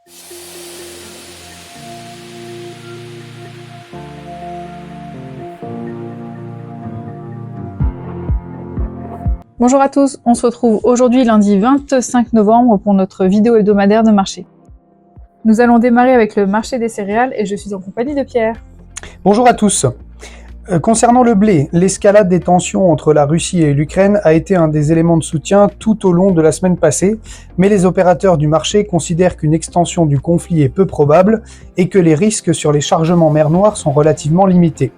Bonjour à tous, on se retrouve aujourd'hui lundi 25 novembre pour notre vidéo hebdomadaire de marché. Nous allons démarrer avec le marché des céréales et je suis en compagnie de Pierre. Bonjour à tous. Concernant le blé, l'escalade des tensions entre la Russie et l'Ukraine a été un des éléments de soutien tout au long de la semaine passée, mais les opérateurs du marché considèrent qu'une extension du conflit est peu probable et que les risques sur les chargements mer Noire sont relativement limités.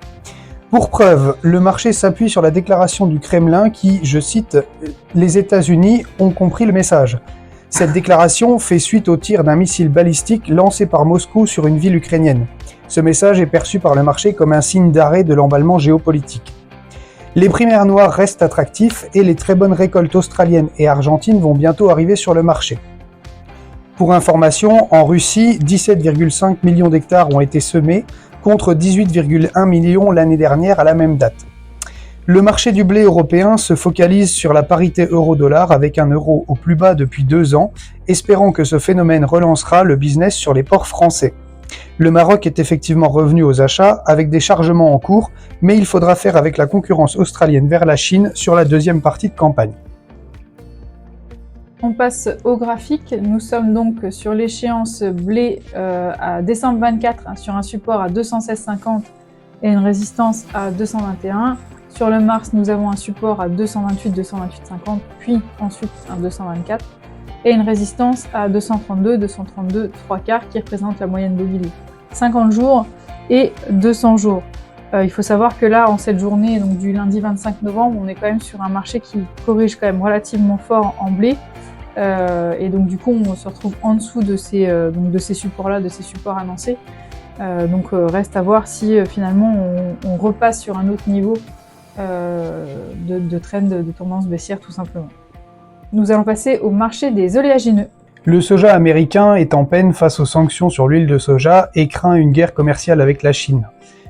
Pour preuve, le marché s'appuie sur la déclaration du Kremlin qui, je cite, « Les États-Unis ont compris le message ». Cette déclaration fait suite au tir d'un missile balistique lancé par Moscou sur une ville ukrainienne. Ce message est perçu par le marché comme un signe d'arrêt de l'emballement géopolitique. Les prix mer Noire restent attractifs et les très bonnes récoltes australiennes et argentines vont bientôt arriver sur le marché. Pour information, en Russie, 17,5 millions d'hectares ont été semés, contre 18,1 millions l'année dernière à la même date. Le marché du blé européen se focalise sur la parité euro-dollar avec un euro au plus bas depuis 2 ans, espérant que ce phénomène relancera le business sur les ports français. Le Maroc est effectivement revenu aux achats avec des chargements en cours, mais il faudra faire avec la concurrence australienne vers la Chine sur la deuxième partie de campagne. On passe au graphique, nous sommes donc sur l'échéance blé à décembre 24 sur un support à 216,50 et une résistance à 221. Sur le mars, nous avons un support à 228, 228,50 puis ensuite un 224 et une résistance à 232, 232, 3/4 qui représente la moyenne mobile 50 jours et 200 jours. Il faut savoir que là, en cette journée donc du lundi 25 novembre, on est quand même sur un marché qui corrige quand même relativement fort en blé. Et donc du coup, on se retrouve en dessous de ces supports-là, de ces supports annoncés. Reste à voir si finalement on repasse sur un autre niveau de trend, de tendance baissière tout simplement. Nous allons passer au marché des oléagineux. Le soja américain est en peine face aux sanctions sur l'huile de soja et craint une guerre commerciale avec la Chine.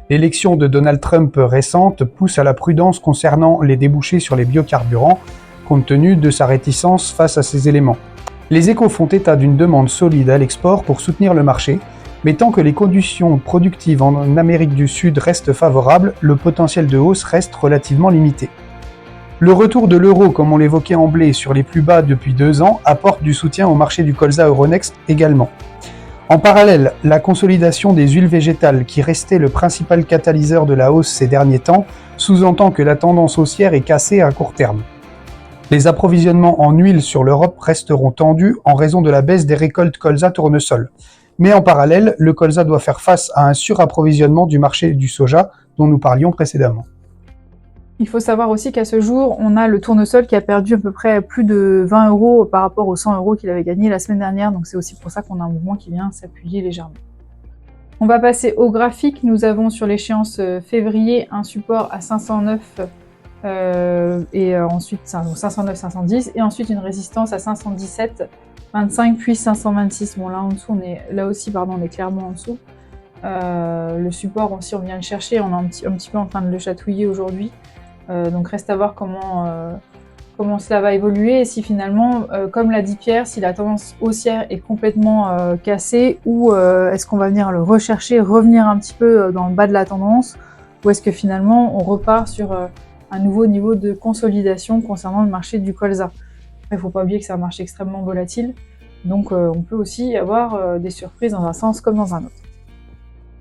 L'élection de Donald Trump récente pousse à la prudence concernant les débouchés sur les biocarburants, compte tenu de sa réticence face à ces éléments. Les Échos font état d'une demande solide à l'export pour soutenir le marché, mais tant que les conditions productives en Amérique du Sud restent favorables, le potentiel de hausse reste relativement limité. Le retour de l'euro, comme on l'évoquait en blé, sur les plus bas depuis 2 ans, apporte du soutien au marché du colza Euronext également. En parallèle, la consolidation des huiles végétales, qui restait le principal catalyseur de la hausse ces derniers temps, sous-entend que la tendance haussière est cassée à court terme. Les approvisionnements en huile sur l'Europe resteront tendus en raison de la baisse des récoltes colza tournesol. Mais en parallèle, le colza doit faire face à un surapprovisionnement du marché du soja dont nous parlions précédemment. Il faut savoir aussi qu'à ce jour, on a le tournesol qui a perdu à peu près plus de 20 € par rapport aux 100 € qu'il avait gagné la semaine dernière, donc c'est aussi pour ça qu'on a un mouvement qui vient s'appuyer légèrement. On va passer au graphique. Nous avons sur l'échéance février un support à 509 et ensuite 509, 510 et ensuite une résistance à 517, 25 puis 526. Bon là en dessous on est clairement en dessous. Le support aussi on vient le chercher, on est un petit peu en train de le chatouiller aujourd'hui. Donc reste à voir comment cela va évoluer et si finalement, comme l'a dit Pierre, si la tendance haussière est complètement cassée ou est-ce qu'on va venir le rechercher, revenir un petit peu dans le bas de la tendance ou est-ce que finalement on repart sur un nouveau niveau de consolidation concernant le marché du colza. Il ne faut pas oublier que c'est un marché extrêmement volatile, donc on peut aussi avoir des surprises dans un sens comme dans un autre.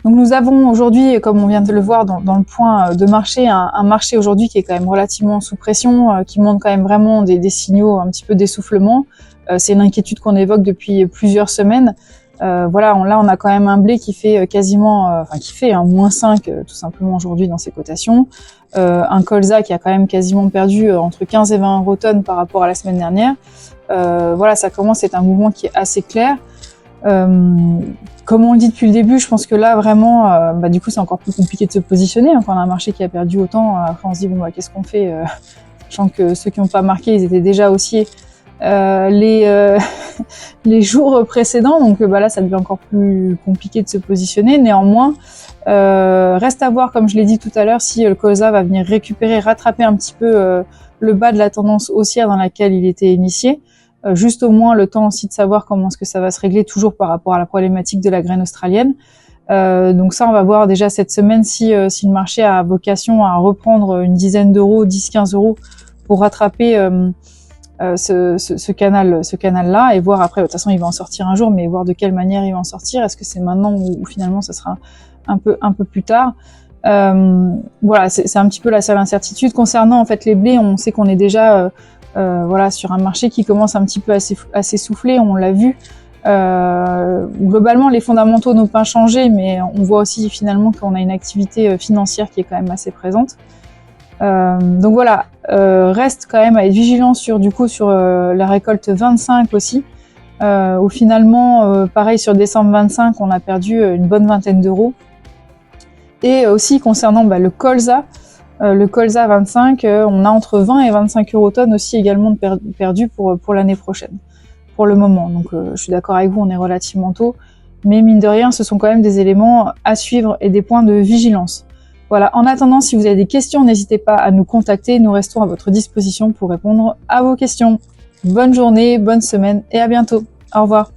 Donc nous avons aujourd'hui, comme on vient de le voir dans le point de marché, un marché aujourd'hui qui est quand même relativement sous pression, qui montre quand même vraiment des signaux un petit peu d'essoufflement. C'est une inquiétude qu'on évoque depuis plusieurs semaines. Là on a quand même un blé qui fait un moins 5 tout simplement aujourd'hui dans ses cotations. Un colza qui a quand même quasiment perdu entre 15 et 20 € tonnes par rapport à la semaine dernière. Ça commence à être un mouvement qui est assez clair. Comme on le dit depuis le début, je pense que là vraiment, du coup c'est encore plus compliqué de se positionner. Quand on a un marché qui a perdu autant, après on se dit qu'est-ce qu'on fait, sachant que ceux qui n'ont pas marqué, ils étaient déjà haussiers les jours précédents, donc là ça devient encore plus compliqué de se positionner. Néanmoins, reste à voir, comme je l'ai dit tout à l'heure, si le colza va venir rattraper un petit peu le bas de la tendance haussière dans laquelle il était initié. juste au moins le temps aussi de savoir comment est-ce que ça va se régler, toujours par rapport à la problématique de la graine australienne. Donc ça, on va voir déjà cette semaine si le marché a vocation à reprendre une dizaine d'euros, 10-15 euros pour rattraper ce canal-là, et voir après, de toute façon il va en sortir un jour, mais voir de quelle manière il va en sortir. Est-ce que c'est maintenant ou finalement ça sera un peu plus tard? Voilà, c'est un petit peu la seule incertitude. Concernant en fait les blés, on sait qu'on est déjà voilà, sur un marché qui commence un petit peu à s'essouffler, on l'a vu. Globalement, les fondamentaux n'ont pas changé, mais on voit aussi finalement qu'on a une activité financière qui est quand même assez présente. Donc voilà, reste quand même à être vigilant sur la récolte 25 aussi, où finalement, pareil sur décembre 25, on a perdu une bonne vingtaine d'euros. Et aussi concernant le colza 25, on a entre 20 et 25 euros tonnes aussi également perdu pour l'année prochaine, pour le moment. Donc je suis d'accord avec vous, on est relativement tôt, mais mine de rien, ce sont quand même des éléments à suivre et des points de vigilance. Voilà, en attendant, si vous avez des questions, n'hésitez pas à nous contacter, nous restons à votre disposition pour répondre à vos questions. Bonne journée, bonne semaine et à bientôt. Au revoir.